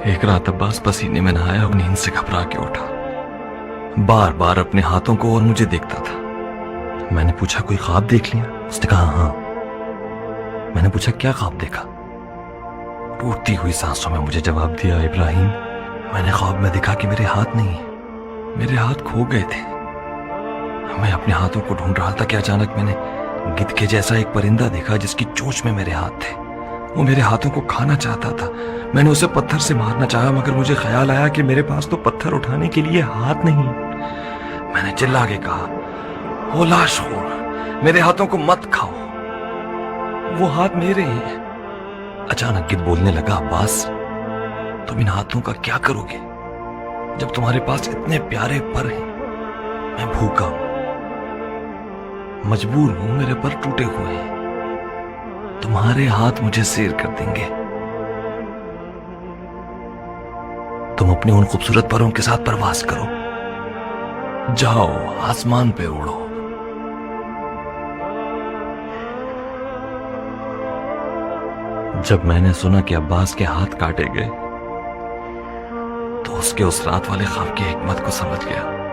ایک رات عباس پسینے میں نہایا اور نیند سے گھبرا کے اٹھا، بار بار اپنے ہاتھوں کو اور مجھے دیکھتا تھا۔ میں نے پوچھا کوئی خواب دیکھ لیا؟ اس نے کہا ہاں۔ میں نے پوچھا کیا خواب دیکھا؟ ٹوٹتی ہوئی سانسوں میں مجھے جواب دیا، ابراہیم میں نے خواب میں دیکھا کہ میرے ہاتھ نہیں ہیں، میرے ہاتھ کھو گئے تھے۔ میں اپنے ہاتھوں کو ڈھونڈ رہا تھا کہ اچانک میں نے گدھ کے جیسا ایک پرندہ دیکھا جس کی چونچ میں میرے ہاتھ تھے۔ وہ میرے ہاتھوں کو کھانا چاہتا تھا۔ میں نے اسے پتھر سے مارنا چاہا مگر مجھے خیال آیا کہ میرے پاس تو پتھر اٹھانے کے لیے ہاتھ نہیں۔ میں نے چلا کے کہا، او لاش خور، میرے ہاتھوں کو مت کھاؤ، وہ ہاتھ میرے ہیں۔ اچانک گدھ بولنے لگا، عباس تم ان ہاتھوں کا کیا کرو گے جب تمہارے پاس اتنے پیارے پر ہیں؟ میں بھوکا ہوں، مجبور ہوں، میرے پر ٹوٹے ہوئے ہیں، تمہارے ہاتھ مجھے سیر کر دیں گے۔ تم اپنے ان خوبصورت پروں کے ساتھ پرواز کرو، جاؤ آسمان پہ اڑو۔ جب میں نے سنا کہ عباس کے ہاتھ کاٹے گئے تو اس کے اس رات والے خواب کی حکمت کو سمجھ گیا۔